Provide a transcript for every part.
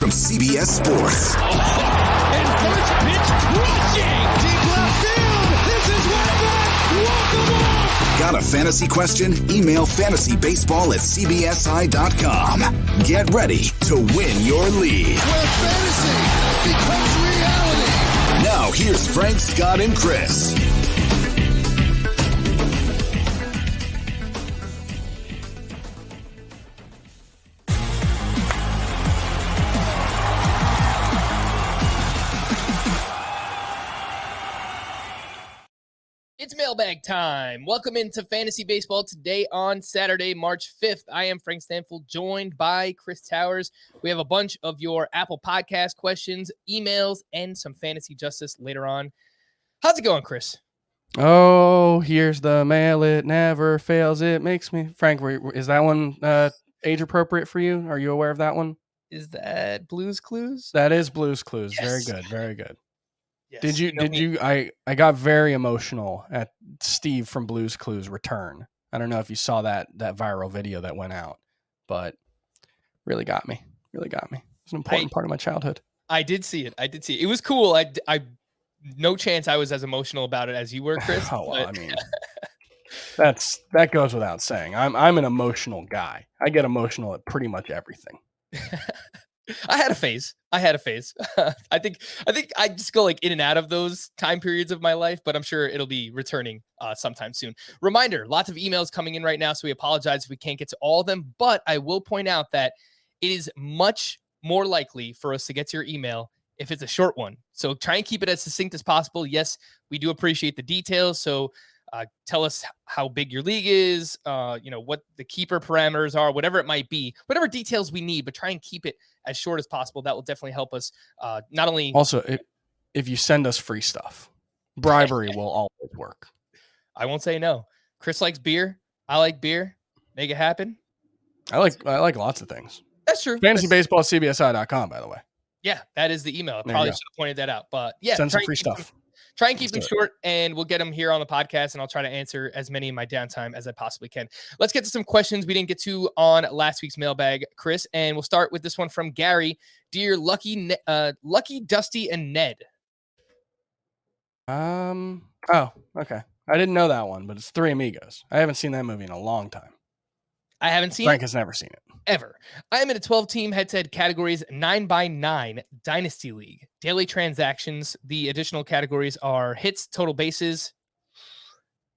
from CBS Sports. And first pitch crushing. Deep left field. This is way back. Walk-a-walk. Got a fantasy question? Email fantasybaseball@cbsi.com. Get ready to win your league. Where fantasy becomes reality. Now here's Frank, Scott, and Chris. It's mailbag time. Welcome into Fantasy Baseball today on Saturday, March 5th. I am Frank Stampfl, joined by Chris Towers. We have a bunch of your Apple Podcast questions, emails, and some fantasy justice later on. How's it going, Chris? Oh, here's the mail. It never fails. It makes me... Frank, is that one age appropriate for you? Are you aware of that one? Is that Blue's Clues? That is Blue's Clues. Yes. Very good. Very good. Yes. Did you I got very emotional at Steve from Blue's Clues return. I don't know if you saw that viral video that went out, but really got me. It's an important part of my childhood. I did see it. It was cool. I no chance I was as emotional about it as you were, Chris. Oh, well, I mean, that goes without saying. I'm an emotional guy. I get emotional at pretty much everything. I had a phase. I think I just go like in and out of those time periods of my life, but I'm sure it'll be returning sometime soon. Reminder, lots of emails coming in right now, so we apologize if we can't get to all of them, but I will point out that it is much more likely for us to get to your email if it's a short one. So try and keep it as succinct as possible. Yes, we do appreciate the details. So tell us how big your league is, what the keeper parameters are, whatever it might be, whatever details we need, but try and keep it as short as possible. That will definitely help us. Not only also, if you send us free stuff, bribery will always work. I won't say no. Chris likes beer. I like beer. Make it happen. I like lots of things. That's true. FantasyBaseball@cbsi.com, by the way. Yeah, that is the email. I probably should have pointed that out, but yeah, send some free stuff. Try and keep them short, and we'll get them here on the podcast, and I'll try to answer as many in my downtime as I possibly can. Let's get to some questions we didn't get to on last week's mailbag, Chris, and we'll start with this one from Gary. Dear Lucky, Dusty, and Ned. Oh, okay. I didn't know that one, but it's Three Amigos. I haven't seen that movie in a long time. I haven't seen Frank has never seen it. Ever. I am in a 12-team head-to-head categories 9x9 Dynasty League. Daily transactions. The additional categories are hits, total bases,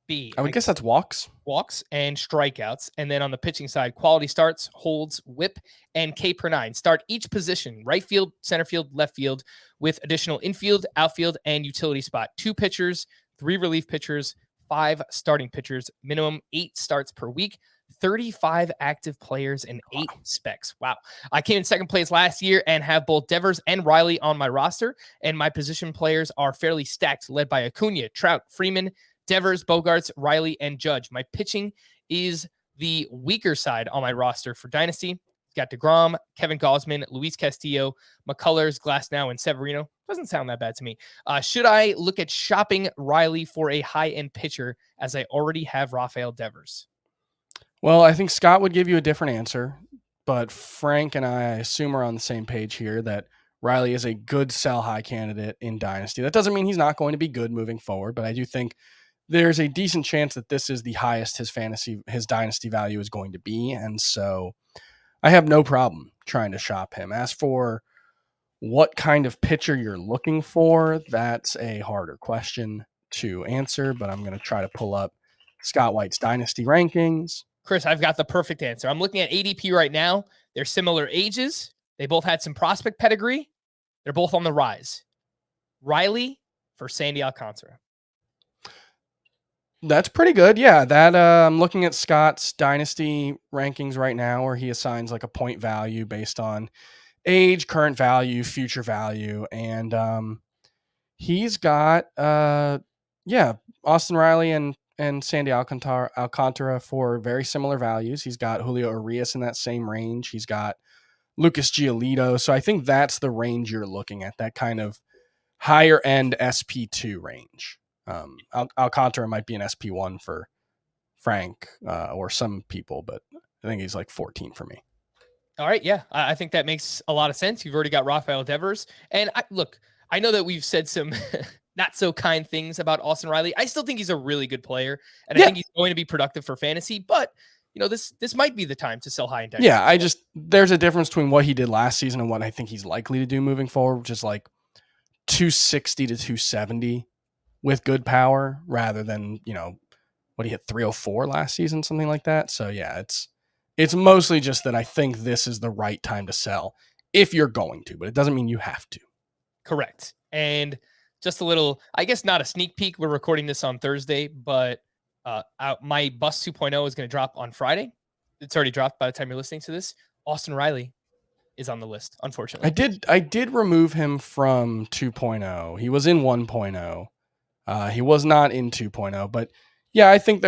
I would guess that's walks. Walks and strikeouts. And then on the pitching side, quality starts, holds, whip, and K per 9. Start each position, right field, center field, left field, with additional infield, outfield, and utility spot. 2 pitchers, 3 relief pitchers, 5 starting pitchers, minimum 8 starts per week. 35 active players and 8 specs. Wow. I came in second place last year and have both Devers and Riley on my roster, and my position players are fairly stacked, led by Acuna, Trout, Freeman, Devers, Bogarts, Riley, and Judge. My pitching is the weaker side on my roster for Dynasty. Got DeGrom, Kevin Gausman, Luis Castillo, McCullers, Glasnow, and Severino. Doesn't sound that bad to me. Should I look at shopping Riley for a high-end pitcher, as I already have Rafael Devers? Well, I think Scott would give you a different answer, but Frank and I assume are on the same page here that Riley is a good sell high candidate in Dynasty. That doesn't mean he's not going to be good moving forward, but I do think there's a decent chance that this is the highest his Dynasty value is going to be, and so I have no problem trying to shop him. As for what kind of pitcher you're looking for, that's a harder question to answer, but I'm going to try to pull up Scott White's Dynasty rankings. Chris, I've got the perfect answer. I'm looking at ADP right now. They're similar ages. They both had some prospect pedigree. They're both on the rise. Riley for Sandy Alcantara. That's pretty good. Yeah, that I'm looking at Scott's Dynasty rankings right now, where he assigns like a point value based on age, current value, future value, and he's got Austin Riley and Sandy Alcantara for very similar values. He's got Julio Urias in that same range. He's got Lucas Giolito. So I think that's the range you're looking at, that kind of higher end SP2 range. Alcantara might be an SP1 for Frank or some people, but I think he's like 14 for me. All right, yeah, I think that makes a lot of sense. You've already got Rafael Devers, and I know that we've said some not so kind things about Austin Riley. I still think he's a really good player, and I Yeah. think he's going to be productive for fantasy. But this might be the time to sell high in dynasty. Yeah, there's a difference between what he did last season and what I think he's likely to do moving forward, which is like 260 to 270 with good power rather than, what he hit 304 last season, something like that. So yeah, it's mostly just that I think this is the right time to sell if you're going to, but it doesn't mean you have to. Correct. And just a little, I guess not a sneak peek. We're recording this on Thursday, but my Bust 2.0 is going to drop on Friday. It's already dropped by the time you're listening to this. Austin Riley is on the list, unfortunately. I did remove him from 2.0. He was in 1.0. He was not in 2.0, but yeah, I think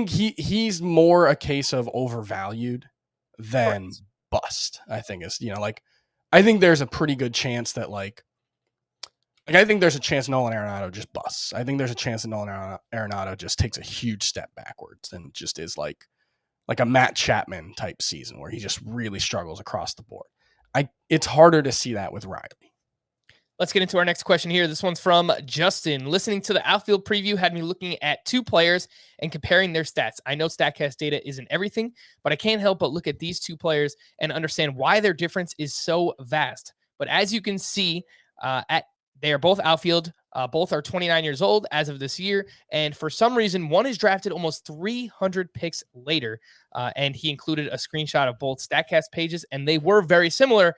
he's more a case of overvalued than Correct. bust. I think is, I think there's a pretty good chance that I think there's a chance Nolan Arenado just busts. I think there's a chance that Nolan Arenado just takes a huge step backwards and just is like a Matt Chapman type season where he just really struggles across the board. It's harder to see that with Riley. Let's get into our next question here. This one's from Justin. Listening to the outfield preview had me looking at two players and comparing their stats. I know StatCast data isn't everything, but I can't help but look at these two players and understand why their difference is so vast. But as you can see, they are both outfield. Both are 29 years old as of this year. And for some reason, one is drafted almost 300 picks later. And he included a screenshot of both StatCast pages, and they were very similar.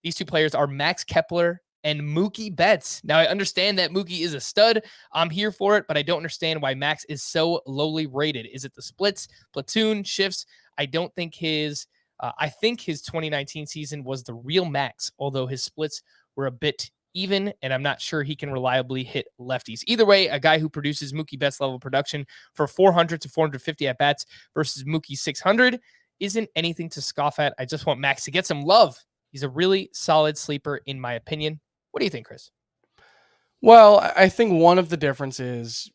These two players are Max Kepler and Mookie Betts. Now, I understand that Mookie is a stud. I'm here for it, but I don't understand why Max is so lowly rated. Is it the splits, platoon, shifts? I don't think I think his 2019 season was the real Max, although his splits were a bit even, and I'm not sure he can reliably hit lefties. Either way, a guy who produces Mookie Betts level production for 400 to 450 at bats versus Mookie 600 isn't anything to scoff at. I just want Max to get some love. He's a really solid sleeper, in my opinion. What do you think, Chris? Well, I think one of the differences,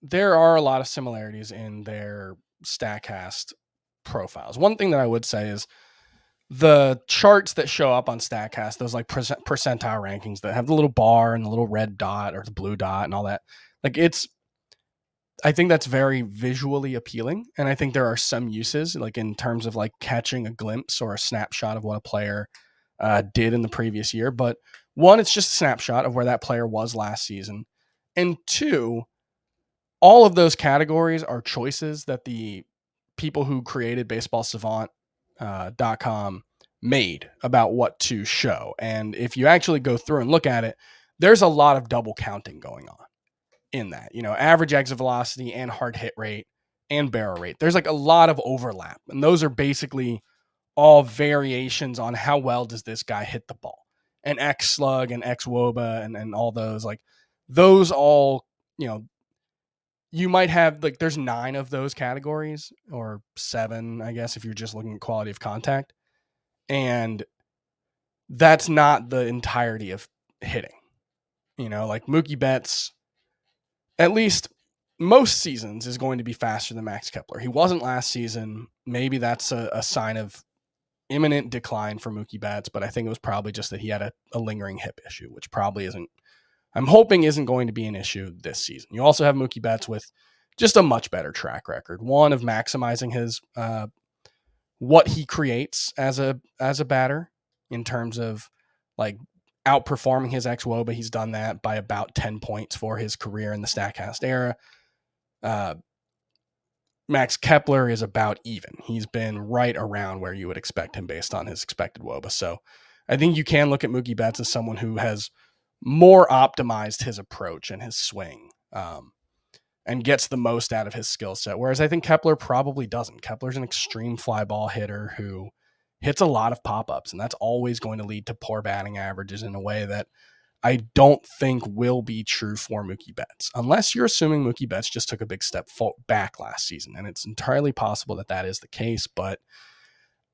there are a lot of similarities in their StatCast profiles. One thing that I would say is the charts that show up on StatCast, those like percentile rankings that have the little bar and the little red dot or the blue dot and all that, I think that's very visually appealing. And I think there are some uses, like in terms of like catching a glimpse or a snapshot of what a player did in the previous year. But one, it's just a snapshot of where that player was last season. And two, all of those categories are choices that the people who created baseballsavant.com made about what to show. And if you actually go through and look at it, there's a lot of double counting going on in that, average exit velocity and hard hit rate and barrel rate. There's like a lot of overlap. And those are basically all variations on how well does this guy hit the ball, and X slug and X woba and all those, like those all, you might have like, there's 9 of those categories or 7, I guess, if you're just looking at quality of contact. And that's not the entirety of hitting, like Mookie Betts, at least most seasons, is going to be faster than Max Kepler. He wasn't last season. Maybe that's a sign of imminent decline for Mookie Betts, but I think it was probably just that he had a lingering hip issue, which probably I'm hoping isn't going to be an issue this season. You also have Mookie Betts with just a much better track record. One of maximizing his what he creates as a batter in terms of like outperforming his ex-woba. He's done that by about 10 points for his career in the StatCast era. Max Kepler is about even. He's been right around where you would expect him based on his expected woba. So I think you can look at Mookie Betts as someone who has more optimized his approach and his swing and gets the most out of his skill set. Whereas I think Kepler probably doesn't. Kepler's an extreme fly ball hitter who hits a lot of pop-ups, and that's always going to lead to poor batting averages in a way that I don't think will be true for Mookie Betts, unless you're assuming Mookie Betts just took a big step back last season. And it's entirely possible that that is the case, but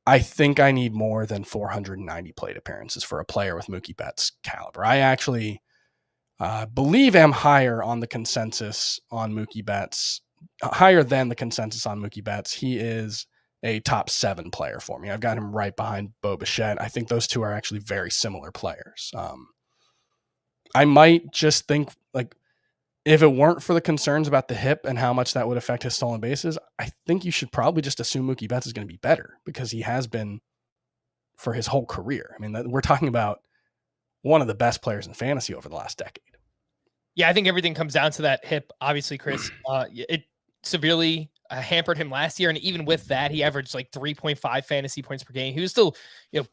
I think I need more than 490 plate appearances for a player with Mookie Betts' caliber. I actually believe am higher on the consensus on Mookie Betts, higher than the consensus on Mookie Betts. He is a top 7 player for me. I've got him right behind Bo Bichette. I think those two are actually very similar players. I might just think, like, if it weren't for the concerns about the hip and how much that would affect his stolen bases, I think you should probably just assume Mookie Betts is going to be better, because he has been for his whole career. I mean, we're talking about one of the best players in fantasy over the last decade. Yeah, I think everything comes down to that hip. Obviously, Chris, it severely hampered him last year, and even with that, he averaged like 3.5 fantasy points per game. He was still,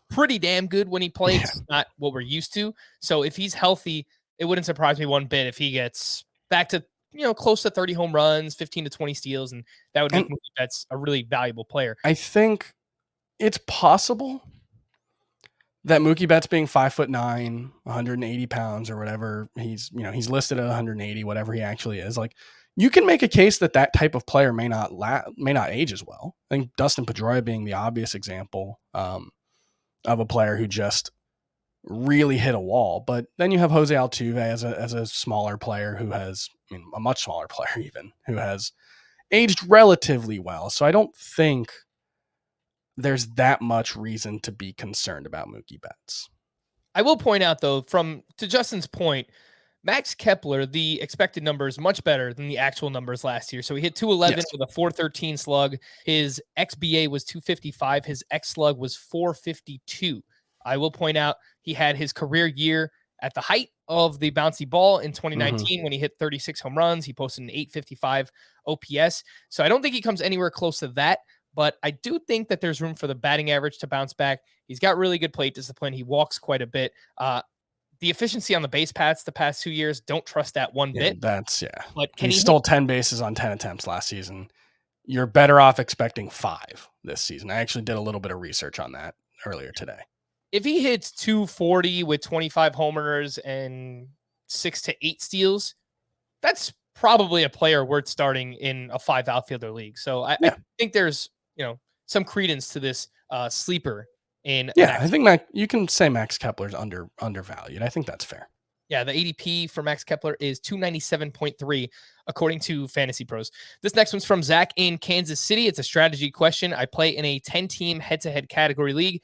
pretty damn good when he played. Yeah. Not what we're used to. So if he's healthy, it wouldn't surprise me one bit if he gets back to close to 30 home runs, 15 to 20 steals, and that would make Mookie Betts a really valuable player. I think it's possible that Mookie Betts being 5'9", 180 pounds or whatever, he's listed at 180, whatever he actually is. Like, you can make a case that type of player may not age as well. I think Dustin Pedroia being the obvious example of a player who just really hit a wall. But then you have Jose Altuve as a smaller player who has, a much smaller player even, who has aged relatively well. So I don't think there's that much reason to be concerned about Mookie Betts. I will point out, though, to Justin's point, Max Kepler, the expected number is much better than the actual numbers last year. So he hit 211 with a 413 slug. His XBA was 255. His X slug was 452. I will point out he had his career year at the height of the bouncy ball in 2019 when he hit 36 home runs. He posted an 855 OPS. So I don't think he comes anywhere close to that. But I do think that there's room for the batting average to bounce back. He's got really good plate discipline. He walks quite a bit. The efficiency on the base paths the past 2 years, don't trust that one bit. But can he stole 10 bases on 10 attempts last season. You're better off expecting 5 this season. I actually did a little bit of research on that earlier today. If he hits 240 with 25 homers and 6 to 8 steals, that's probably a player worth starting in a 5 outfielder league. So I think there's some credence to this sleeper in. I think you can say Max Kepler's undervalued. I think that's fair. Yeah, the ADP for Max Kepler is 297.3 according to Fantasy Pros. This next one's from Zach in Kansas City. It's a strategy question. I play in a 10-team head-to-head category league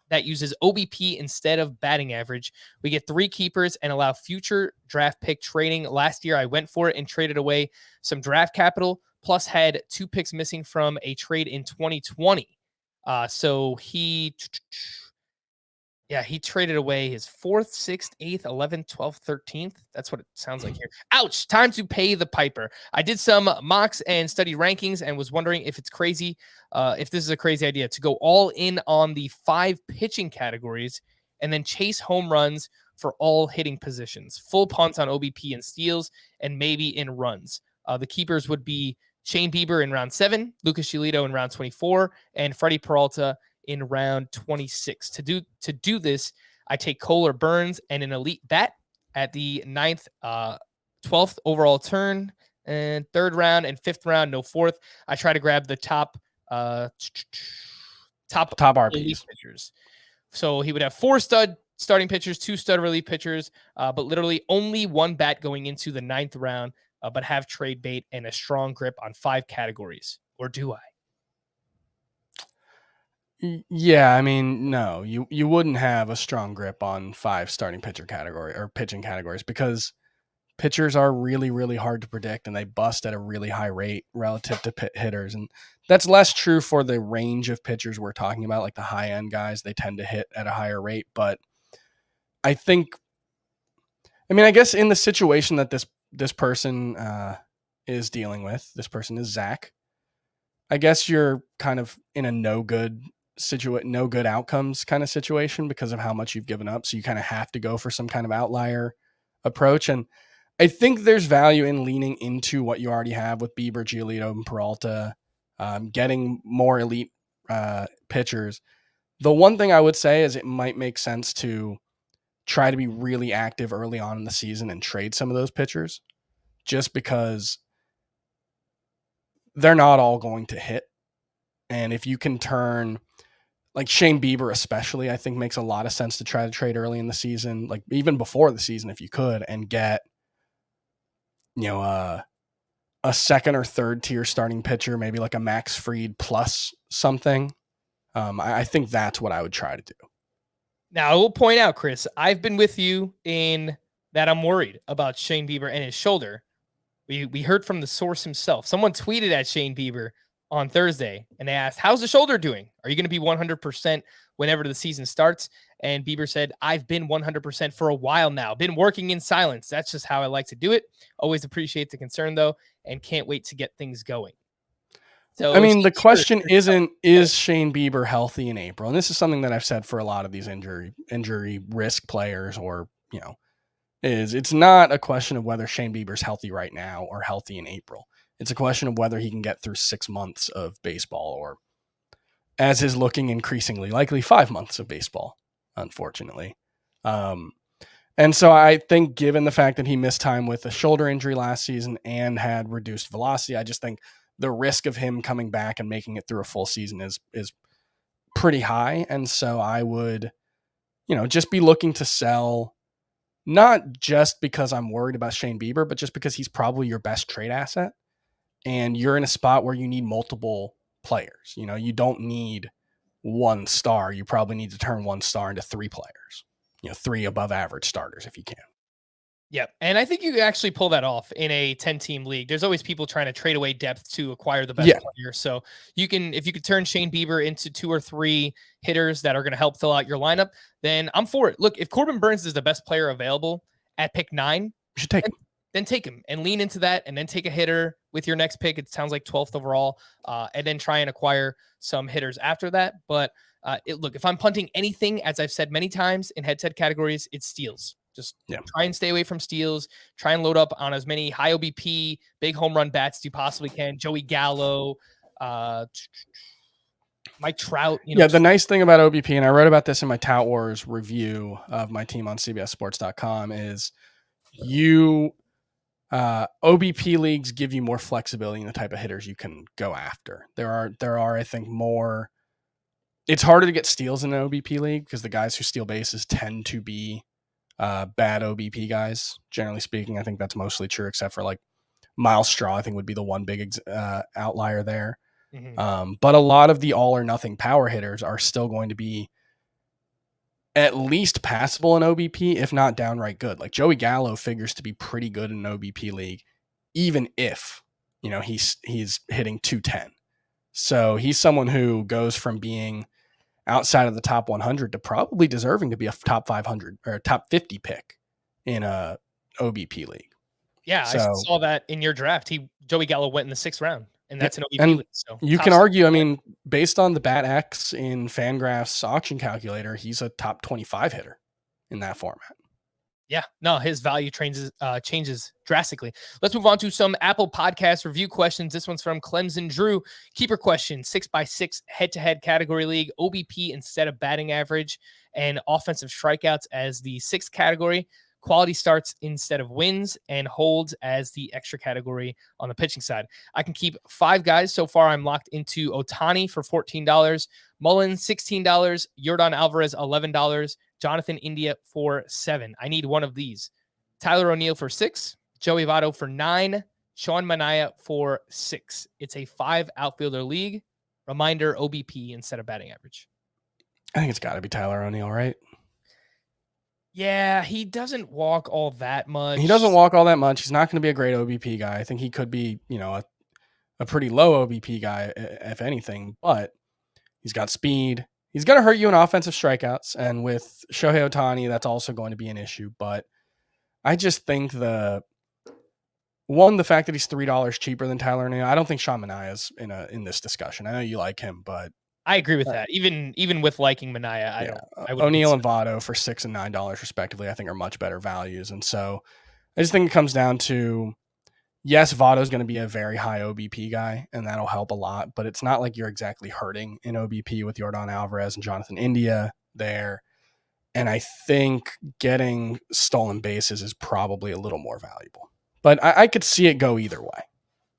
that uses OBP instead of batting average. We get 3 keepers and allow future draft pick trading. Last year, I went for it and traded away some draft capital, plus had 2 picks missing from a trade in 2020. So he traded away his 4th, 6th, 8th, 11th, 12th, 13th. That's what it sounds like here. Ouch. Time to pay the piper. I did some mocks and studied rankings and was wondering if it's crazy, if this is a crazy idea, to go all in on the 5 pitching categories and then chase home runs for all hitting positions. Full punts on OBP and steals, and maybe in runs. The keepers would be Shane Bieber in round 7, Lucas Giolito in round 24, and Freddie Peralta in round 26. To do this, I take Cole or Burns and an elite bat at the 9th, 12th overall turn, and 3rd round and 5th round, no 4th. I try to grab the top RPs pitchers. So he would have 4 stud starting pitchers, 2 stud relief pitchers, but literally only 1 bat going into the 9th round, but have trade bait and a strong grip on 5 categories. Or do I? Yeah, I mean, no, you wouldn't have a strong grip on 5 starting pitcher category or pitching categories, because pitchers are really, really hard to predict and they bust at a really high rate relative to hitters. And that's less true for the range of pitchers we're talking about, like the high end guys. They tend to hit at a higher rate. But I guess in the situation that this person is dealing with, this person is Zach, I guess you're kind of in a no good outcomes kind of situation because of how much you've given up. So you kind of have to go for some kind of outlier approach. And I think there's value in leaning into what you already have with Bieber, Giolito, and Peralta, getting more elite pitchers. The one thing I would say is it might make sense to try to be really active early on in the season and trade some of those pitchers, just because they're not all going to hit. And if you can turn, like Shane Bieber especially, I think makes a lot of sense to try to trade early in the season, like even before the season if you could, and get, a second or third tier starting pitcher, maybe like a Max Fried plus something. I think that's what I would try to do. Now, I will point out, Chris, I've been with you in that I'm worried about Shane Bieber and his shoulder. We heard from the source himself. Someone tweeted at Shane Bieber on Thursday and they asked, how's the shoulder doing? Are you going to be 100% whenever the season starts? And Bieber said, I've been 100% for a while now. Been working in silence. That's just how I like to do it. Always appreciate the concern, though, and can't wait to get things going. So, I mean, the question isn't, is Shane Bieber healthy in April? And this is something that I've said for a lot of these injury risk players, or, it's not a question of whether Shane Bieber's healthy right now or healthy in April. It's a question of whether he can get through 6 months of baseball, or, as is looking increasingly likely, 5 months of baseball, unfortunately. And so I think, given the fact that he missed time with a shoulder injury last season and had reduced velocity, I just think the risk of him coming back and making it through a full season is pretty high. And so I would, just be looking to sell, not just because I'm worried about Shane Bieber, but just because he's probably your best trade asset. And you're in a spot where you need multiple players. You don't need one star. You probably need to turn one star into 3 players, 3 above average starters if you can. Yep. And I think you can actually pull that off in a 10-team league. There's always people trying to trade away depth to acquire the best player. So if you could turn Shane Bieber into 2 or 3 hitters that are going to help fill out your lineup, then I'm for it. Look, if Corbin Burns is the best player available at pick 9, you should take him. Then take him and lean into that, and then take a hitter with your next pick. It sounds like 12th overall, and then try and acquire some hitters after that. But look, if I'm punting anything, as I've said many times in head-to-head categories, it's steals. Just try and stay away from steals. Try and load up on as many high OBP, big home run bats as you possibly can. Joey Gallo, Mike Trout. The nice thing about OBP, and I wrote about this in my Tout Wars review of my team on CBSSports.com, is OBP leagues give you more flexibility in the type of hitters you can go after. There are, I think, more. It's harder to get steals in an OBP league because the guys who steal bases tend to be bad OBP guys. Generally speaking, I think that's mostly true, except for like Miles Straw, I think would be the one big outlier there. Mm-hmm. But a lot of the all or nothing power hitters are still going to be at least passable in OBP, if not downright good. Like Joey Gallo figures to be pretty good in an OBP league, even if, he's hitting 210. So he's someone who goes from being outside of the top 100 to probably deserving to be a top 500 or top 50 pick in a OBP league. Yeah, so, I saw that in your draft. Joey Gallo went in the 6th round. And that's an OBP league. So you can argue, based on the Bat X in Fangraph's auction calculator, he's a top 25 hitter in that format. Yeah, no, his value changes drastically. Let's move on to some Apple Podcast review questions. This one's from Clemson Drew. Keeper question, 6x6 head-to-head category league, OBP instead of batting average, and offensive strikeouts as the 6th category. Quality starts instead of wins, and holds as the extra category on the pitching side. I can keep 5 guys. So far, I'm locked into Ohtani for $14, Mullins $16, Yordan Alvarez $11, Jonathan India for $7. I need one of these. Tyler O'Neill for $6, Joey Votto for $9, Sean Manaea for $6. It's a 5 outfielder league. Reminder, OBP instead of batting average. I think it's got to be Tyler O'Neill, right? Yeah, he doesn't walk all that much. He's not going to be a great OBP guy. I think he could be, a pretty low OBP guy, if anything, but he's got speed. He's going to hurt you in offensive strikeouts. And with Shohei Ohtani, that's also going to be an issue. But I just think the fact that he's $3 cheaper than Tyler O'Neill, I don't think Sean Manaea is in this discussion. I know you like him, but I agree with that. Even with liking Manaea, I would O'Neill and Votto for $6 and $9 respectively, I think are much better values. And so I just think it comes down to, yes, Votto's going to be a very high OBP guy, and that'll help a lot, but it's not like you're exactly hurting in OBP with Yordan Alvarez and Jonathan India there. And I think getting stolen bases is probably a little more valuable. But I could see it go either way.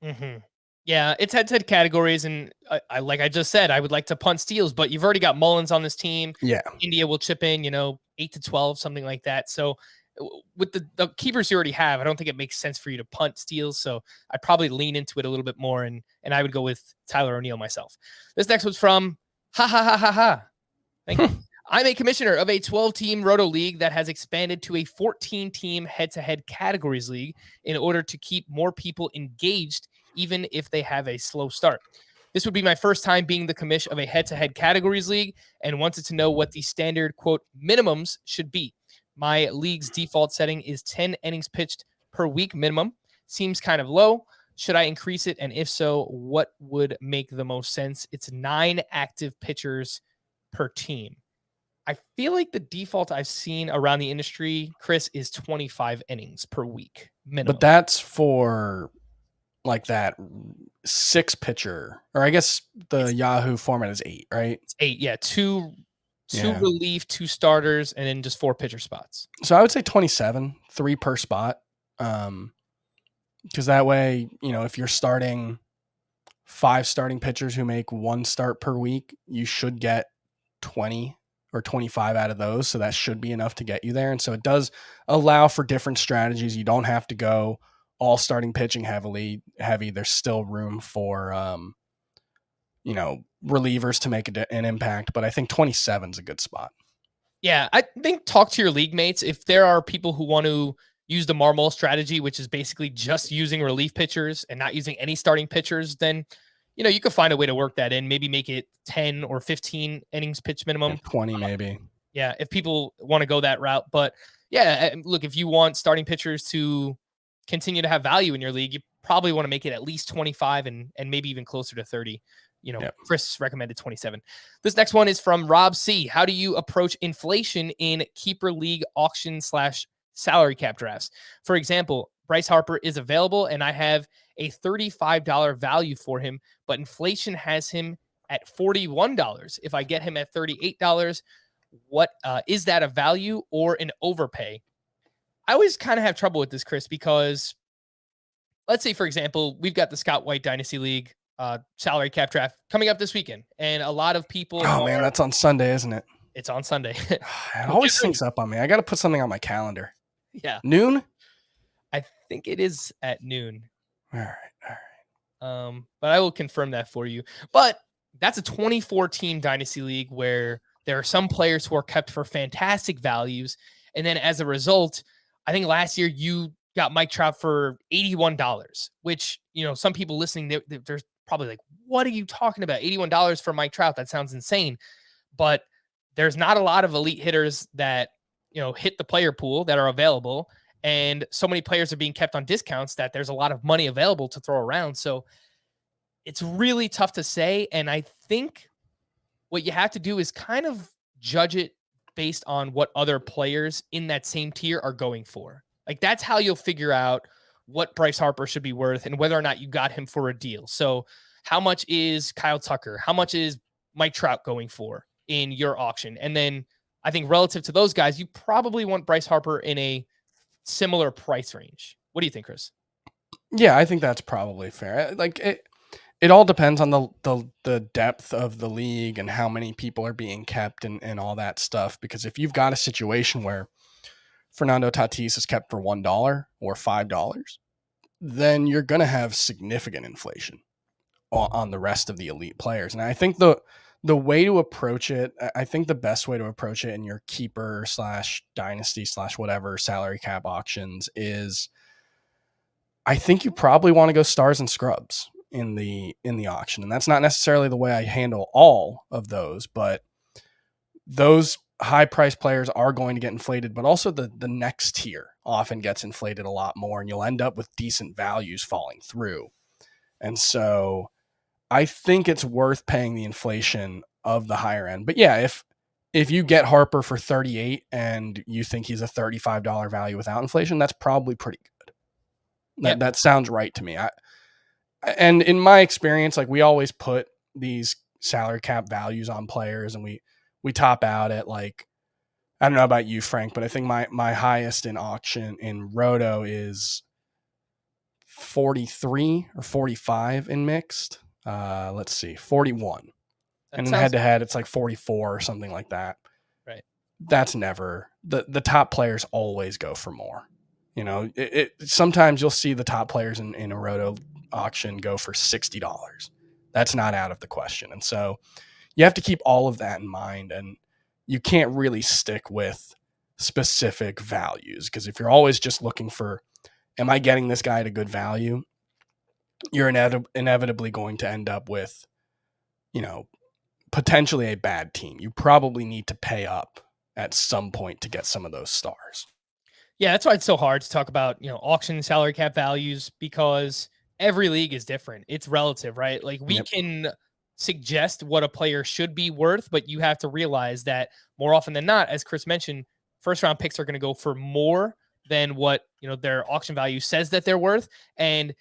Mm-hmm. Yeah, it's head-to-head categories, and I like I just said, I would like to punt steals, but you've already got Mullins on this team. Yeah. India will chip in, 8 to 12, something like that. So with the keepers you already have, I don't think it makes sense for you to punt steals. So I'd probably lean into it a little bit more, and I would go with Tyler O'Neill myself. This next one's from ha ha ha ha ha. Thank you. I'm a commissioner of a 12-team Roto League that has expanded to a 14-team head-to-head categories league in order to keep more people engaged, even if they have a slow start. This would be my first time being the commish of a head-to-head categories league and wanted to know what the standard, quote, minimums should be. My league's default setting is 10 innings pitched per week minimum. Seems kind of low. Should I increase it? And if so, what would make the most sense? It's 9 active pitchers per team. I feel like the default I've seen around the industry, Chris, is 25 innings per week minimum. But that's for like that 6 pitcher, or I guess the Yahoo format is 8, right? It's 8, yeah. Two relief, 2 starters, and then just 4 pitcher spots. So I would say 27, 3 per spot. Because that way, if you're starting 5 starting pitchers who make 1 start per week, you should get 20 or 25 out of those. So that should be enough to get you there. And so it does allow for different strategies. You don't have to go all starting pitching heavy. There's still room for, relievers to make an impact. But I think 27 is a good spot. Yeah, I think talk to your league mates. If there are people who want to use the Marmol strategy, which is basically just using relief pitchers and not using any starting pitchers, then you could find a way to work that in, maybe make it 10 or 15 innings pitch minimum. 20 maybe. Yeah, if people want to go that route. But yeah, look, if you want starting pitchers to continue to have value in your league, you probably want to make it at least 25 and maybe even closer to 30. Yep. Chris recommended 27. This next one is from Rob C. How do you approach inflation in keeper league auction / salary cap drafts? For example, Bryce Harper is available and I have a $35 value for him, but inflation has him at $41. If I get him at $38, what is that a value or an overpay? I always kind of have trouble with this, Chris, because let's say, for example, we've got the Scott White Dynasty League salary cap draft coming up this weekend, and a lot of people. Oh man, that's on Sunday, isn't it? It's on Sunday. It always sneaks up on me. I got to put something on my calendar. Yeah, noon. I think it is at noon. All right. But I will confirm that for you. But that's a 24-team Dynasty League where there are some players who are kept for fantastic values, and then as a result, I think last year you got Mike Trout for $81, which some people listening, they're probably like, "What are you talking about? $81 for Mike Trout? That sounds insane." But there's not a lot of elite hitters that hit the player pool that are available. And so many players are being kept on discounts that there's a lot of money available to throw around. So it's really tough to say. And I think what you have to do is kind of judge it based on what other players in that same tier are going for. Like that's how you'll figure out what Bryce Harper should be worth and whether or not you got him for a deal. So how much is Kyle Tucker? How much is Mike Trout going for in your auction? And then I think relative to those guys, you probably want Bryce Harper in a similar price range. What do you think, Chris? Yeah, I think that's probably fair. Like it all depends on the depth of the league and how many people are being kept and all that stuff. Because if you've got a situation where Fernando Tatis is kept for $1 or $5, then you're going to have significant inflation on the rest of the elite players. And I think the way to approach it, I think the best way to approach it in your keeper / dynasty / whatever salary cap auctions is, I think you probably want to go stars and scrubs in the auction. And that's not necessarily the way I handle all of those, but those high priced players are going to get inflated, but also the next tier often gets inflated a lot more, and you'll end up with decent values falling through. And so I think it's worth paying the inflation of the higher end. But yeah, if you get Harper for 38 and you think he's a $35 value without inflation, that's probably pretty good. That sounds right to me. And in my experience, like we always put these salary cap values on players, and we top out at like, I don't know about you, Frank, but I think my highest in auction in Roto is 43 or 45 in mixed. Let's see, 41. And in head to head, it's like 44 or something like that. Right. that's never the top players always go for more. You know, sometimes you'll see the top players in a roto auction go for $60. That's not out of the question. And so you have to keep all of that in mind, and you can't really stick with specific values, because if you're always just looking for, am I getting this guy at a good value, you're inevitably going to end up with, you know, potentially a bad team. You probably need to pay up at some point to get some of those stars. Yeah, that's why it's so hard to talk about, auction salary cap values, because every league is different. It's relative, right? Like we can suggest what a player should be worth, but you have to realize that more often than not, as Chris mentioned, first round picks are going to go for more than what, their auction value says that they're worth. And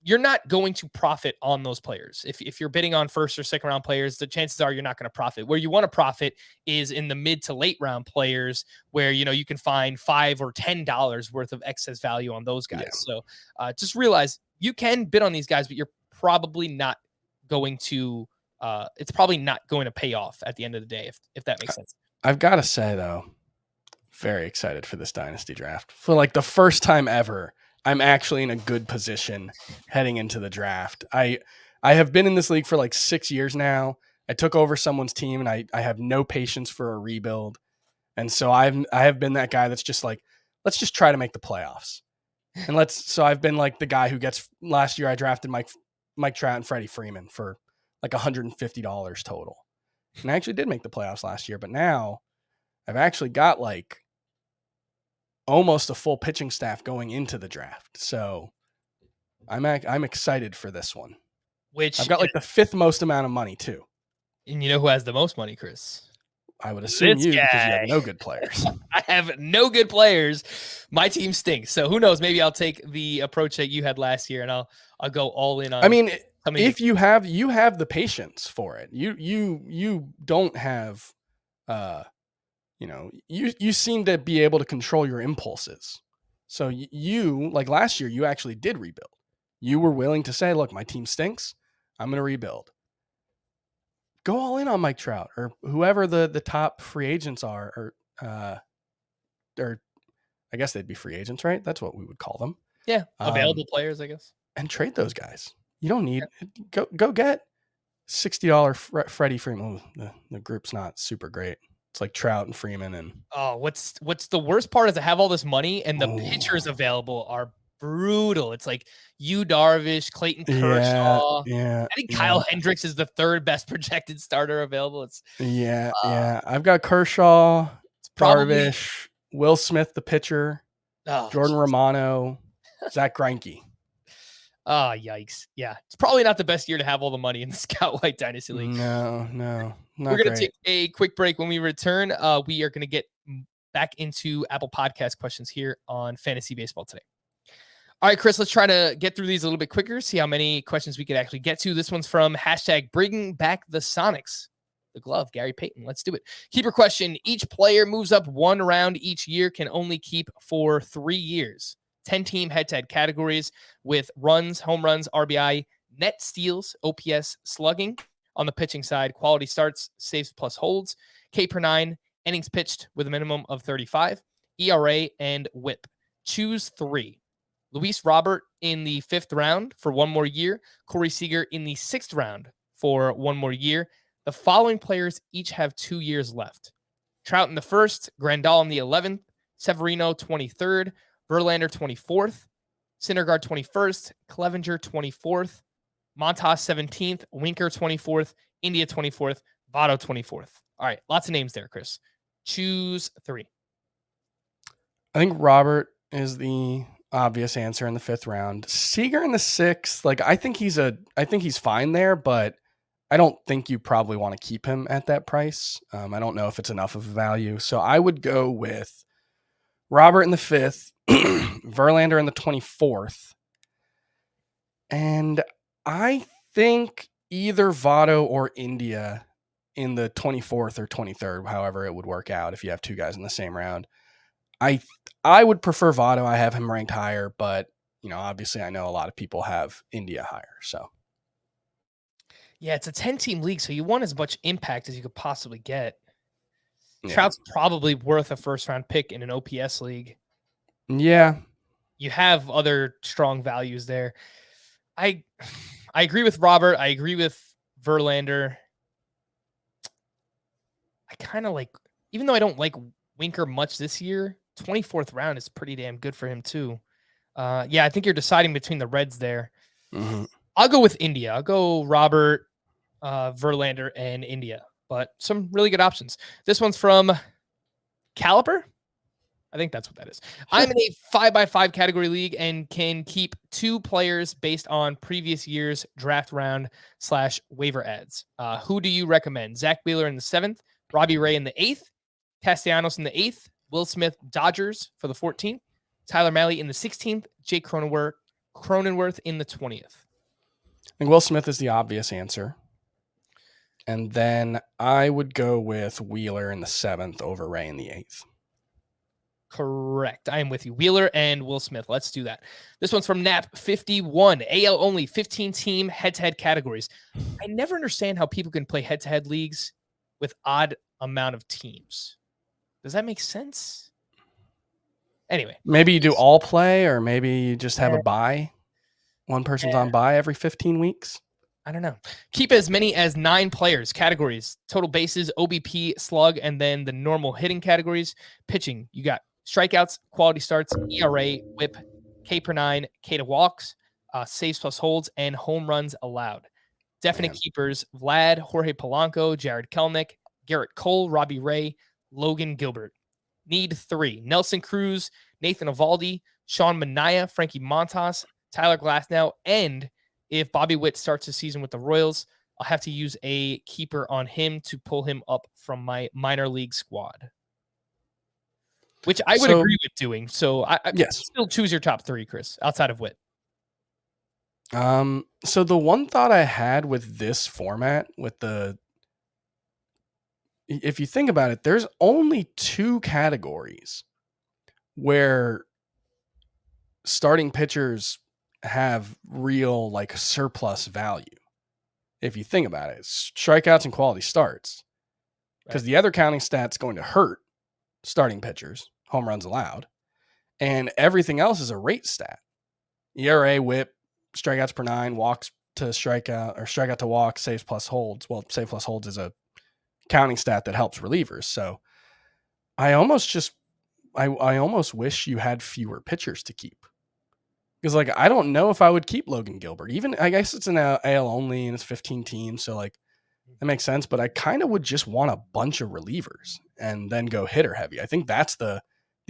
you're not going to profit on those players. If you're bidding on first or second round players, the chances are you're not going to profit. Where you want to profit is in the mid to late round players, where, you can find $5 or $10 worth of excess value on those guys. Yeah. So just realize you can bid on these guys, but you're probably not going to, it's probably not going to pay off at the end of the day, if that makes sense. I've got to say though, very excited for this dynasty draft. For like the first time ever, I'm actually in a good position heading into the draft. I have been in this league for like 6 years now. I took over someone's team, and I have no patience for a rebuild. And so I have been that guy that's just like, let's just try to make the playoffs. And so I've been like the guy who gets, last year I drafted Mike Trout and Freddie Freeman for like $150 total. And I actually did make the playoffs last year, but now I've actually got like almost a full pitching staff going into the draft. So I'm excited for this one. Which I've got like the 5th most amount of money too. And you know who has the most money, Chris? I would assume because you have no good players. I have no good players. My team stinks. So who knows? Maybe I'll take the approach that you had last year, and I'll go all in on. I mean, if you have the patience for it. You don't have, you seem to be able to control your impulses. So you, like last year, you actually did rebuild. You were willing to say, look, my team stinks. I'm going to rebuild. Go all in on Mike Trout or whoever the top free agents are, or I guess they'd be free agents, right? That's what we would call them. Yeah. Available players, I guess. And trade those guys. You don't need go get $60 Freddie Freeman. The group's not super great. It's like Trout and Freeman and what's the worst part is I have all this money and the pitchers available are brutal. It's like Darvish, Clayton Kershaw. Yeah. I think Kyle Hendricks is the 3rd best projected starter available. It's I've got Kershaw, Darvish, Will Smith, the pitcher, Jordan Romano, Zach Greinke. Oh, yikes. Yeah. It's probably not the best year to have all the money in the Scout White Dynasty League. No. We're going to take a quick break. When we return, we are going to get back into Apple Podcast questions here on Fantasy Baseball today. All right, Chris, let's try to get through these a little bit quicker, see how many questions we could actually get to. This one's from #Bringing Back the Sonics. The glove, Gary Payton. Let's do it. Keeper question. Each player moves up 1 round each year, can only keep for 3 years. 10-team head-to-head categories with runs, home runs, RBI, net steals, OPS, slugging. On the pitching side, quality starts, saves plus holds, K/9, innings pitched with a minimum of 35, ERA, and WHIP. Choose 3. Luis Robert in the 5th round for 1 more year. Corey Seager in the 6th round for 1 more year. The following players each have 2 years left. Trout in the 1st, Grandal in the 11th, Severino 23rd, Verlander 24th, Syndergaard 21st, Clevenger 24th, Montas 17th, Winker 24th, India 24th, Votto 24th. All right, lots of names there, Chris. Choose 3. I think Robert is the obvious answer in the 5th round. Seager in the 6th, like I think he's fine there, but I don't think you probably want to keep him at that price. I don't know if it's enough of a value. So I would go with Robert in the 5th, Verlander in the 24th. And I think either Votto or India in the 24th or 23rd, however it would work out if you have 2 guys in the same round. I would prefer Votto. I have him ranked higher, but obviously I know a lot of people have India higher. So yeah, it's a 10-team league, so you want as much impact as you could possibly get. Yeah. Trout's probably worth a first-round pick in an OPS league. Yeah. You have other strong values there. I agree with Robert. I agree with Verlander. I kind of like, even though I don't like Winker much this year, 24th round is pretty damn good for him too. Yeah, I think you're deciding between the Reds there. Mm-hmm. I'll go with India. I'll go Robert, Verlander, and India. But some really good options. This one's from Caliper. I think that's what that is. Sure. I'm in a 5x5 category league and can keep 2 players based on previous year's draft round / waiver ads. Who do you recommend? Zach Wheeler in the 7th, Robbie Ray in the 8th, Castellanos in the 8th, Will Smith, Dodgers for the 14th, Tyler Mahle in the 16th, Jake Cronenworth in the 20th. I think Will Smith is the obvious answer. And then I would go with Wheeler in the 7th over Ray in the 8th. Correct. I am with you. Wheeler and Will Smith. Let's do that. This one's from Nap51. AL only 15-team head-to-head categories. I never understand how people can play head-to-head leagues with odd amount of teams. Does that make sense? Anyway. Maybe you do all play, or maybe you just have a bye. One person's on bye every 15 weeks. I don't know. Keep as many as 9 players. Categories. Total bases, OBP, slug, and then the normal hitting categories. Pitching. You got strikeouts, quality starts, ERA, whip, K per 9, K to walks, saves plus holds, and home runs allowed. Definite keepers: Vlad, Jorge Polanco, Jared Kelenic, Garrett Cole, Robbie Ray, Logan Gilbert. Need 3: Nelson Cruz, Nathan Eovaldi, Sean Manaea, Frankie Montas, Tyler Glasnow, and if Bobby Witt starts the season with the Royals, I'll have to use a keeper on him to pull him up from my minor league squad. Which I would agree with doing. So I yes. Still choose your top 3, Chris, outside of Witt. So the one thought I had with this format, if you think about it, there's only 2 categories where starting pitchers have real like surplus value. If you think about it, it's strikeouts and quality starts. Because the other counting stat's going to hurt starting pitchers, home runs allowed, and everything else is a rate stat. ERA, whip, strikeouts per 9, walks to strikeout, or strikeout to walk, saves plus holds. Well, save plus holds is a counting stat that helps relievers. So I almost wish you had fewer pitchers to keep. Because like I don't know if I would keep Logan Gilbert. Even I guess it's an AL only and it's 15 teams, so like that makes sense. But I kind of would just want a bunch of relievers and then go hitter heavy. I think that's the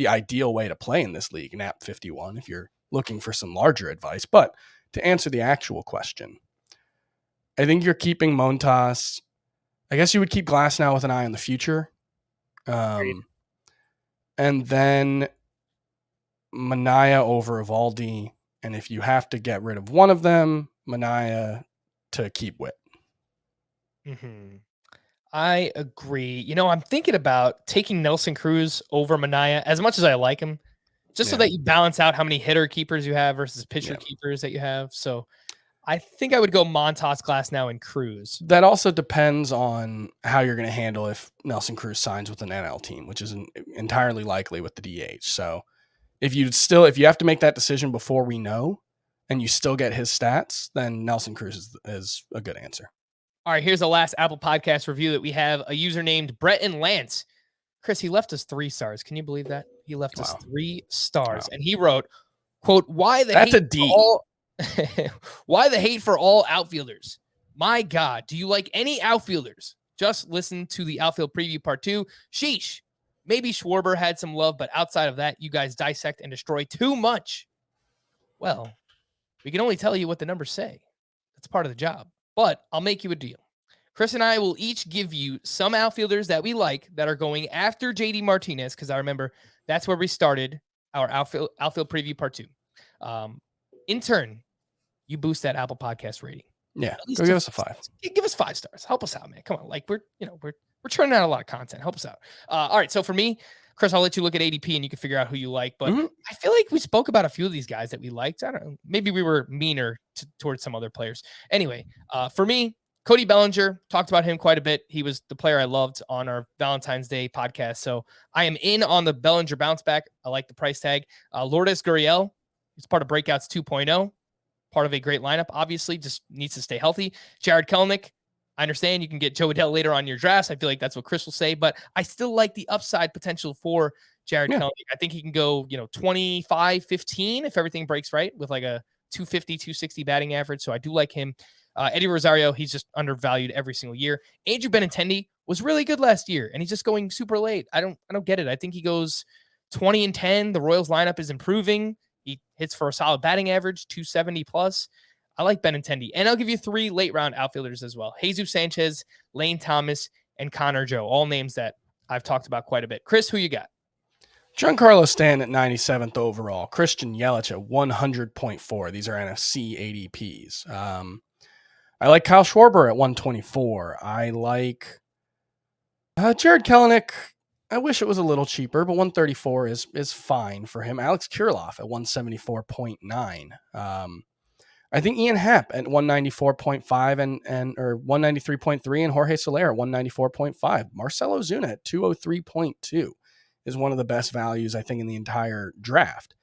ideal way to play in this league, Nap 51, if you're looking for some larger advice. But to answer the actual question, I think you're keeping Montas. I guess you would keep Glasnow with an eye on the future. And then Manaea over Eovaldi. And if you have to get rid of one of them, Manaea to keep Witt. Mm-hmm. I agree. I'm thinking about taking Nelson Cruz over Manaea as much as I like him, just so that you balance out how many hitter keepers you have versus pitcher keepers that you have. So I think I would go Montas, Glasnow, and Cruz. That also depends on how you're going to handle if Nelson Cruz signs with an NL team, which is entirely likely with the DH. So if you have to make that decision before we know and you still get his stats, then Nelson Cruz is a good answer. All right, here's the last Apple Podcast review that we have. A user named Brett and Lance. Chris, he left us 3 stars. Can you believe that? He left us 3 stars. Wow. And he wrote, quote, why the hate for all outfielders? My God, do you like any outfielders? Just listen to the outfield preview part 2. Sheesh. Maybe Schwarber had some love, but outside of that, you guys dissect and destroy too much. Well, we can only tell you what the numbers say. That's part of the job. But I'll make you a deal. Chris and I will each give you some outfielders that we like that are going after JD Martinez, because I remember that's where we started our outfield preview part 2. In turn, you boost that Apple Podcast rating. Yeah, go give us a 5. Give us 5 stars. Help us out, man. Come on, like we're churning out a lot of content. Help us out. All right, so for me, Chris, I'll let you look at ADP and you can figure out who you like. But I feel like we spoke about a few of these guys that we liked. I don't know. Maybe we were meaner towards some other players. Anyway, for me, Cody Bellinger, talked about him quite a bit. He was the player I loved on our Valentine's Day podcast. So I am in on the Bellinger bounce back. I like the price tag. Lourdes Gurriel, he's part of Breakouts 2.0, part of a great lineup, obviously, just needs to stay healthy. Jared Kelenic, I understand you can get Joe Adell later on your drafts. I feel like that's what Chris will say, but I still like the upside potential for Jared Kelenic. I think he can go, 25, 15 if everything breaks right with like a 250, 260 batting average. So I do like him. Eddie Rosario, he's just undervalued every single year. Andrew Benintendi was really good last year, and he's just going super late. I don't get it. I think he goes 20-10. The Royals lineup is improving. He hits for a solid batting average, 270 plus. I like Benintendi. And I'll give you 3 late round outfielders as well. Jesus Sanchez, Lane Thomas, and Connor Joe. All names that I've talked about quite a bit. Chris, who you got? Giancarlo Stanton at 97th overall. Christian Yelich at 100.4. These are NFC ADPs. I like Kyle Schwarber at 124. I like Jared Kelenic. I wish it was a little cheaper, but 134 is fine for him. Alex Kirilloff at 174.9. I think Ian Happ at 194.5 and or 193.3, and Jorge Soler at 194.5. Marcelo Zuna at 203.2 is one of the best values, I think, in the entire draft.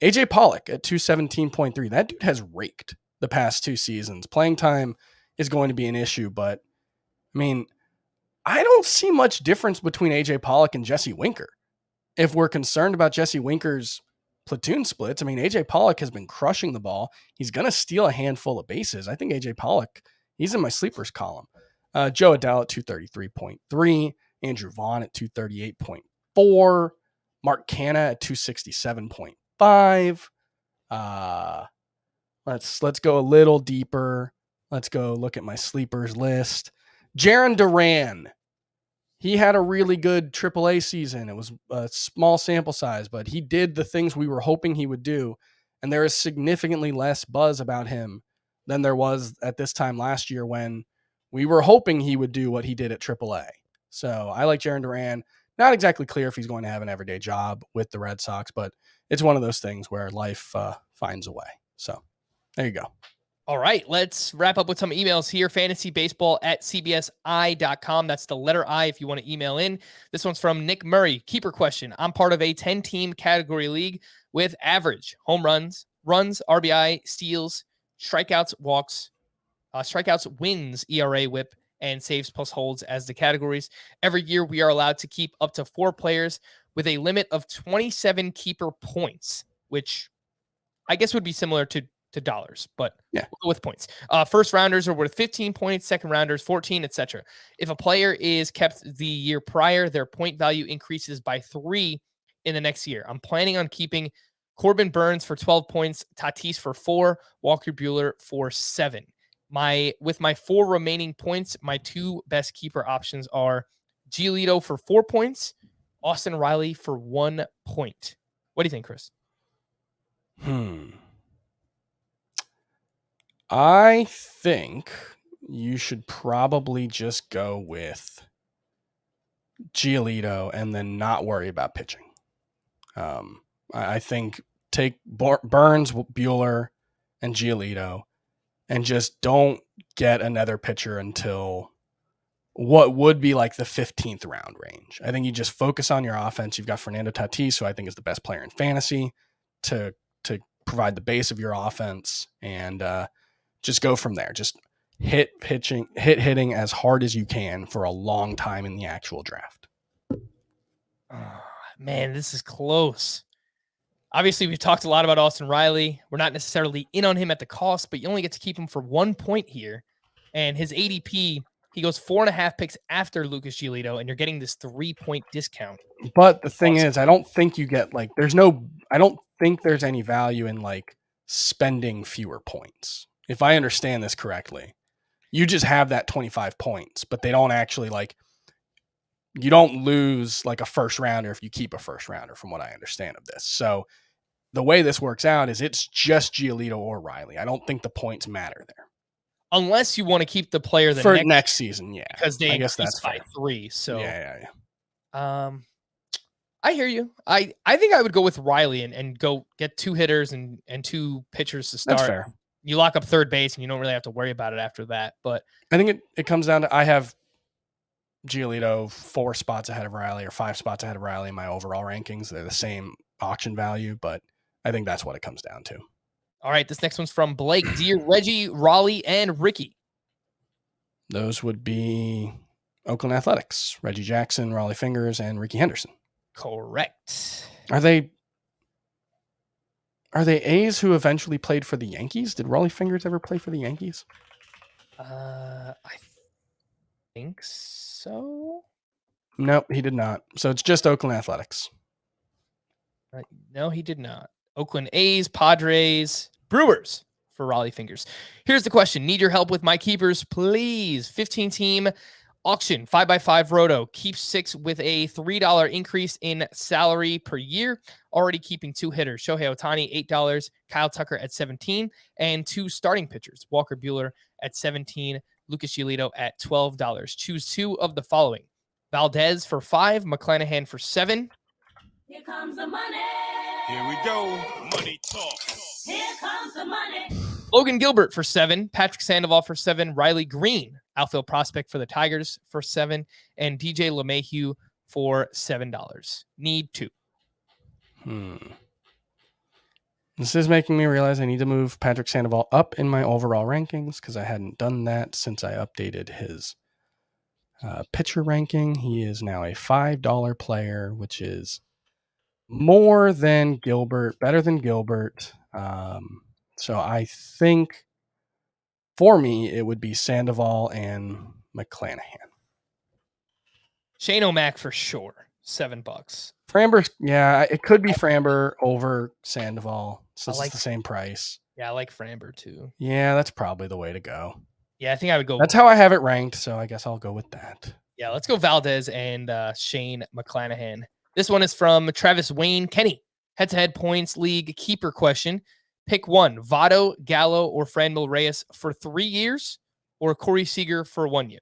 AJ Pollock at 217.3. That dude has raked the past 2 seasons. Playing time is going to be an issue, but I mean, I don't see much difference between AJ Pollock and Jesse Winker. If we're concerned about Jesse Winker's platoon splits, I mean, AJ Pollock has been crushing the ball. He's going to steal a handful of bases. I think AJ Pollock, he's in my sleepers column. Joe Adell at 233.3, Andrew Vaughn at 238.4, Mark Canna at 267.5. Let's go a little deeper. Let's go look at my sleepers list. Jarren Duran. He had a really good AAA season. It was a small sample size, but he did the things we were hoping he would do. And there is significantly less buzz about him than there was at this time last year when we were hoping he would do what he did at AAA. So I like Jarren Duran. Not exactly clear if he's going to have an everyday job with the Red Sox, but it's one of those things where life finds a way. So there you go. All right, let's wrap up with some emails here. fantasybaseball@cbsi.com. That's the letter I if you want to email in. This one's from Nick Murray. Keeper question. I'm part of a 10-team category league with average home runs, RBI, steals, strikeouts, walks, strikeouts, wins, ERA, whip, and saves plus holds as the categories. Every year we are allowed to keep up to 4 players with a limit of 27 keeper points, which I guess would be similar to dollars, but yeah, we'll go with points. First rounders are worth 15 points, second rounders 14, etc. If a player is kept the year prior, their point value increases by 3 in the next year. I'm planning on keeping Corbin Burns for 12 points, Tatis for 4, Walker Buehler for 7. With my 4 remaining points, my 2 best keeper options are Giolito for 4 points, Austin Riley for 1 point. What do you think, Chris? I think you should probably just go with Giolito and then not worry about pitching. I think take Burns, Buehler, and Giolito and just don't get another pitcher until what would be like the 15th round range. I think you just focus on your offense. You've got Fernando Tatis, who I think is the best player in fantasy, to provide the base of your offense, and just go from there. Just hitting as hard as you can for a long time in the actual draft. Oh, man, this is close. Obviously, we've talked a lot about Austin Riley. We're not necessarily in on him at the cost, but you only get to keep him for 1 point here. And his ADP, he goes 4.5 picks after Lucas Giolito, and you're getting this 3-point discount. But the thing is, I don't think you get I don't think there's any value in spending fewer points. If I understand this correctly, you just have that 25 points, but they don't actually you don't lose a first rounder if you keep a first rounder, from what I understand of this. So the way this works out is it's just Giolito or Riley. I don't think the points matter there. Unless you want to keep the player for next season, yeah. Because they guess that's by fair. 3. So yeah. I hear you. I think I would go with Riley and go get 2 hitters and 2 pitchers to start. That's fair. You lock up third base and you don't really have to worry about it after that. But I think it comes down to I have Giolito 4 spots ahead of Riley or 5 spots ahead of Riley in my overall rankings. They're the same auction value, but I think that's what it comes down to. all right, this next one's from Blake. Dear Reggie, Raleigh, and Ricky. Those would be Oakland Athletics, Reggie Jackson, Raleigh Fingers, and Ricky Henderson. Correct. Are they A's who eventually played for the Yankees? Did Raleigh Fingers ever play for the Yankees? I think so. Nope, he did not. So it's just Oakland Athletics. No, he did not. Oakland A's, Padres, Brewers for Raleigh Fingers. Here's the question. Need your help with my keepers, please. 15-team auction, 5x5 roto. Keep 6 with a $3 increase in salary per year. Already keeping 2 hitters. Shohei Ohtani, $8. Kyle Tucker at 17. And 2 starting pitchers. Walker Buehler at 17. Lucas Giolito at $12. Choose 2 of the following. Valdez for 5. McClanahan for 7. Here comes the money. Here we go. Money talk. Here comes the money. Logan Gilbert for 7. Patrick Sandoval for 7. Riley Green, outfield prospect for the Tigers, for 7. And DJ LeMahieu for $7. Need 2. This is making me realize I need to move Patrick Sandoval up in my overall rankings because I hadn't done that since I updated his pitcher ranking. He is now a $5 player, which is more than Gilbert, better than Gilbert. So I think for me, it would be Sandoval and McClanahan. Shane O'Mac for sure. $7. Framber, yeah, it could be Framber over Sandoval since like it's the same price. Yeah, I like Framber too. Yeah, that's probably the way to go. Yeah, I think I would go. That's how I have it ranked, so I guess I'll go with that. Yeah, let's go Valdez and Shane McClanahan. This one is from Travis Wayne Kenny. Head-to-head points league keeper question. Pick 1, Votto, Gallo, or Franmil Reyes for 3 years, or Corey Seager for 1 year.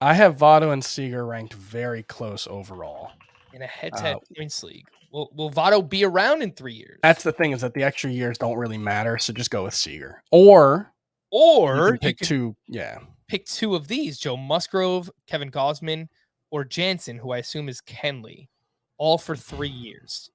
I have Votto and Seager ranked very close overall. In a head-to-head points league. Will Votto be around in 3 years? That's the thing, is that the extra years don't really matter, so just go with Seager. Or you can pick 2. Yeah. Pick 2 of these: Joe Musgrove, Kevin Gausman, or Jansen, who I assume is Kenley, all for 3 years.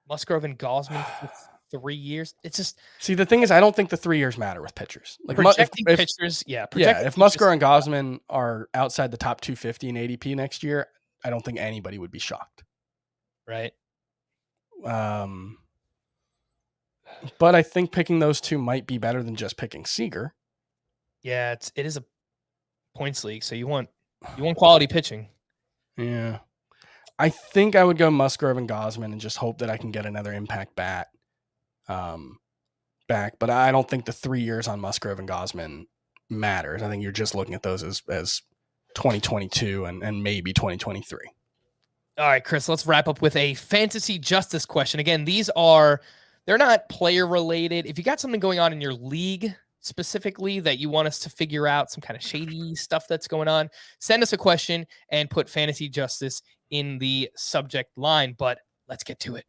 Musgrove and Gausman for 3 years. It's just, see, the thing is, I don't think the 3 years matter with pitchers. Like projecting pitchers, if Musgrove and Gausman are outside the top 250 in ADP next year, I don't think anybody would be shocked. Right. But I think picking those 2 might be better than just picking Seager. Yeah, it is a points league, so you want quality pitching. Yeah. I think I would go Musgrove and Gausman and just hope that I can get another impact bat back. But I don't think the 3 years on Musgrove and Gausman matters. I think you're just looking at those as 2022 and maybe 2023. All right, Chris, let's wrap up with a fantasy justice question. Again, they're not player related. If you got something going on in your league specifically that you want us to figure out, some kind of shady stuff that's going on, send us a question and put fantasy justice in the subject line. But let's get to it.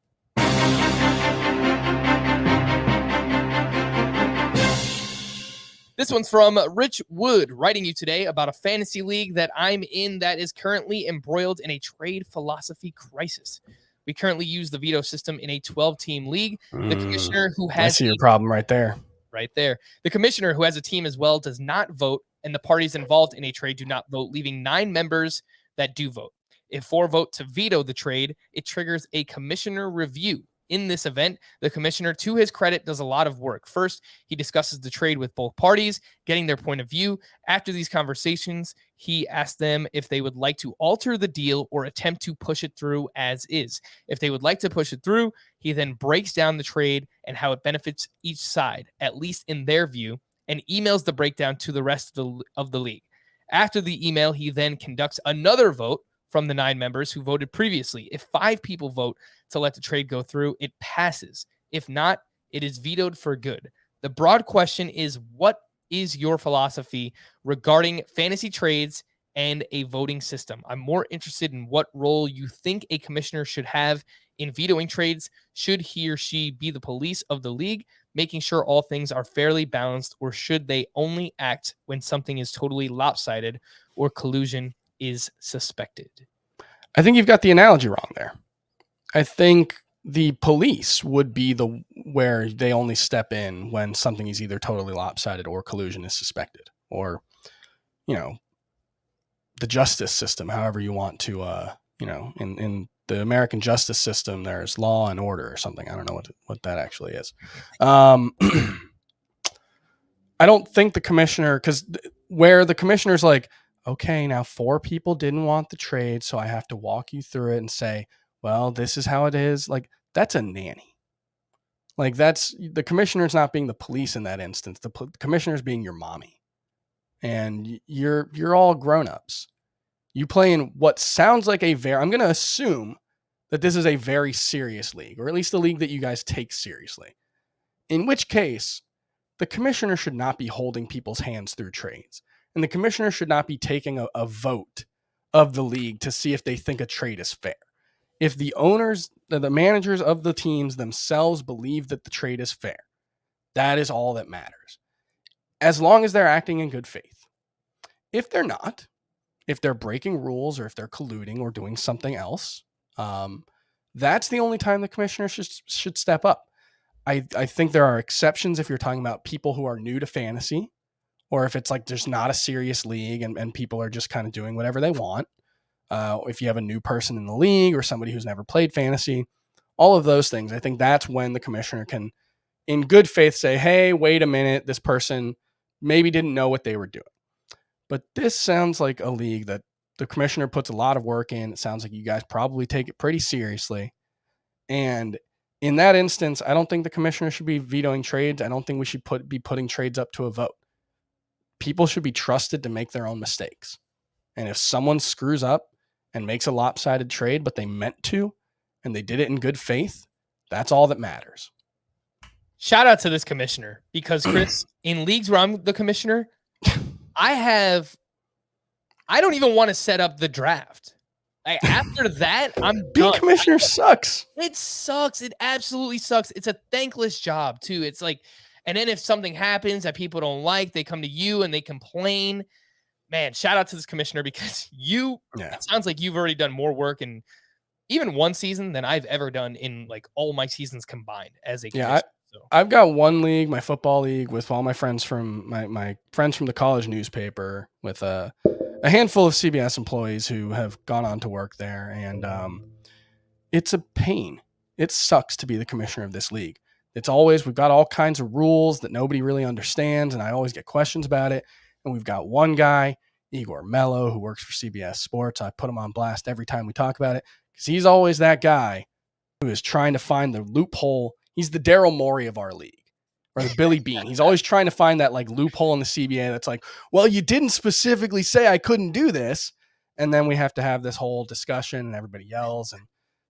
This one's from Rich Wood, writing you today about a fantasy league that I'm in that is currently embroiled in a trade philosophy crisis. We currently use the veto system in a 12-team league. The commissioner who has... I see your problem right there. Right there. The commissioner who has a team as well does not vote, and the parties involved in a trade do not vote, leaving 9 members that do vote. If 4 vote to veto the trade, it triggers a commissioner review. In this event, the commissioner, to his credit, does a lot of work. First, he discusses the trade with both parties, getting their point of view. After these conversations, he asks them if they would like to alter the deal or attempt to push it through as is. If they would like to push it through, he then breaks down the trade and how it benefits each side, at least in their view, and emails the breakdown to the rest of the league. After the email, he then conducts another vote from the 9 members who voted previously. If 5 people vote to let the trade go through, it passes. If not, it is vetoed for good. The broad question is, what is your philosophy regarding fantasy trades and a voting system. I'm more interested in what role you think a commissioner should have in vetoing trades. Should he or she be the police of the league, making sure all things are fairly balanced, or should they only act when something is totally lopsided or collusion is suspected? I think you've got the analogy wrong there. I think the police would be where they only step in when something is either totally lopsided or collusion is suspected, or, the justice system, however you want to, in the American justice system, there's law and order or something. I don't know what that actually is. I don't think the commissioner, because where the commissioner's like, okay, now 4 people didn't want the trade, so I have to walk you through it and say, well, this is how it is. Like, that's a nanny. Like, that's the commissioner's not being the police in that instance. The commissioner's being your mommy, and you're all grown-ups. You play in what sounds like I'm going to assume that this is a very serious league, or at least a league that you guys take seriously. In which case, the commissioner should not be holding people's hands through trades. And the commissioner should not be taking a vote of the league to see if they think a trade is fair. If the owners, the managers of the teams themselves believe that the trade is fair, that is all that matters. As long as they're acting in good faith. If they're not, if they're breaking rules or if they're colluding or doing something else, that's the only time the commissioner should step up. I think there are exceptions if you're talking about people who are new to fantasy, or if it's like there's not a serious league and people are just kind of doing whatever they want. If you have a new person in the league or somebody who's never played fantasy, all of those things, I think that's when the commissioner can, in good faith, say, hey, wait a minute, this person maybe didn't know what they were doing. But this sounds like a league that the commissioner puts a lot of work in. It sounds like you guys probably take it pretty seriously. And in that instance, I don't think the commissioner should be vetoing trades. I don't think we should be putting trades up to a vote. People should be trusted to make their own mistakes. And if someone screws up and makes a lopsided trade, but they meant to, and they did it in good faith, that's all that matters. Shout out to this commissioner, because Chris, in leagues where I'm the commissioner, I don't even want to set up the draft. Like, after that, I'm Being done. commissioner sucks. It sucks. It absolutely sucks. It's a thankless job too. It's like, and then if something happens that people don't like, they come to you and they complain. Man, shout out to this commissioner, because it sounds like you've already done more work in even one season than I've ever done in like all my seasons combined as a commissioner. I've got one league, my football league, with all my friends from my friends from the college newspaper, with a handful of CBS employees who have gone on to work there. And it's a pain. It sucks to be the commissioner of this league. We've got all kinds of rules that nobody really understands, and I always get questions about it. And we've got one guy, Igor Mello, who works for CBS Sports. I put him on blast every time we talk about it, because he's always that guy who is trying to find the loophole. He's the Daryl Morey of our league, or the Billy Bean. He's always trying to find that like loophole in the CBA that's like, well, you didn't specifically say I couldn't do this. And then we have to have this whole discussion and everybody yells. And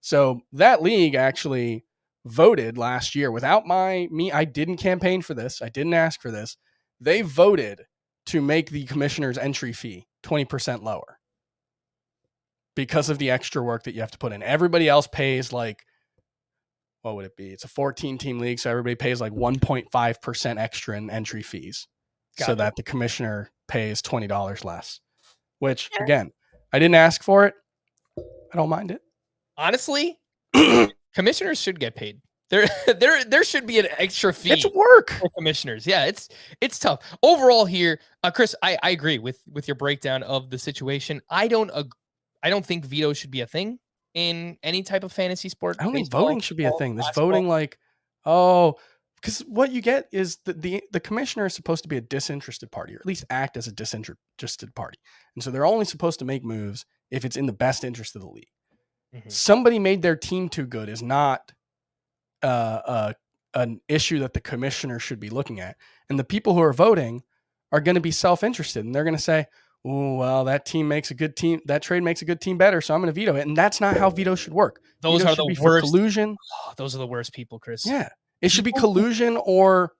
so that league actually voted last year without me. I didn't campaign for this. I didn't ask for this. They voted to make the commissioner's entry fee 20% lower because of the extra work that you have to put in. Everybody else pays like, what would it be? It's a 14-team league, so everybody pays like 1.5% extra in entry fees, so that the commissioner pays $20 less. Which, again, I didn't ask for it. I don't mind it. Honestly, commissioners should get paid. There should be an extra fee. It's work for commissioners. Yeah, it's tough overall here. Chris, I agree with your breakdown of the situation. I don't think veto should be a thing in any type of fantasy sport. I don't think voting should be a thing. This voting, like, because what you get is the commissioner is supposed to be a disinterested party, or at least act as a disinterested party. And so they're only supposed to make moves if it's in the best interest of the league. Mm-hmm. Somebody made their team too good is not an issue that the commissioner should be looking at. And the people who are voting are going to be self-interested, and they're going to say, oh, well, that trade makes a good team better, so I'm going to veto it. And that's not how veto should work. Those veto are the worst. Collusion. Oh, those are the worst people, Chris. Yeah. It should be collusion or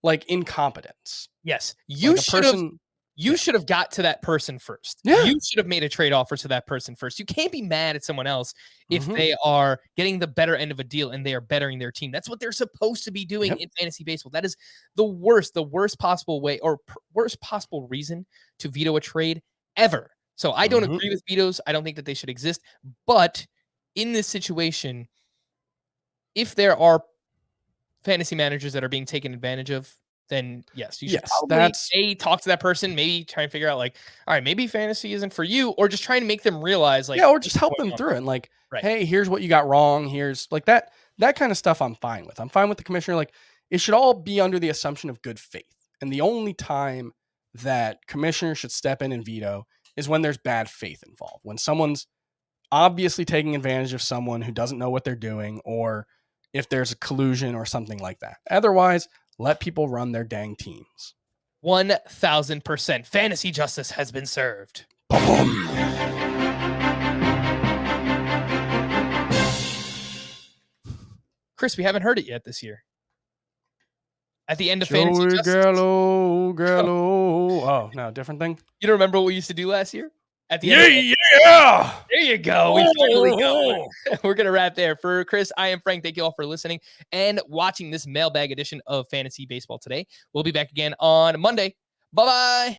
like incompetence. Yes. You should have You should have got to that person first. Yeah. You should have made a trade offer to that person first. You can't be mad at someone else if Mhm. they are getting the better end of a deal and they are bettering their team. That's what they're supposed to be doing in fantasy baseball. That is the worst possible way or worst possible reason to veto a trade ever. So I don't agree with vetoes. I don't think that they should exist. But in this situation, if there are fantasy managers that are being taken advantage of, then yes, you should probably talk to that person, maybe try and figure out like, all right, maybe fantasy isn't for you, or just trying to make them realize like, or just help them through it. And like, hey, here's what you got wrong. Here's like that kind of stuff I'm fine with. I'm fine with the commissioner. Like it should all be under the assumption of good faith. And the only time that commissioners should step in and veto is when there's bad faith involved, when someone's obviously taking advantage of someone who doesn't know what they're doing, or if there's a collusion or something like that. Otherwise, let people run their dang teams. 1000%. Fantasy justice has been served. Chris, we haven't heard it yet this year. At the end of Fantasy Justice. Gallo. Oh, no, different thing? You don't remember what we used to do last year? At the end There you go. We finally go. We're going to wrap there. For Chris, I am Frank. Thank you all for listening and watching this mailbag edition of Fantasy Baseball Today. We'll be back again on Monday. Bye-bye.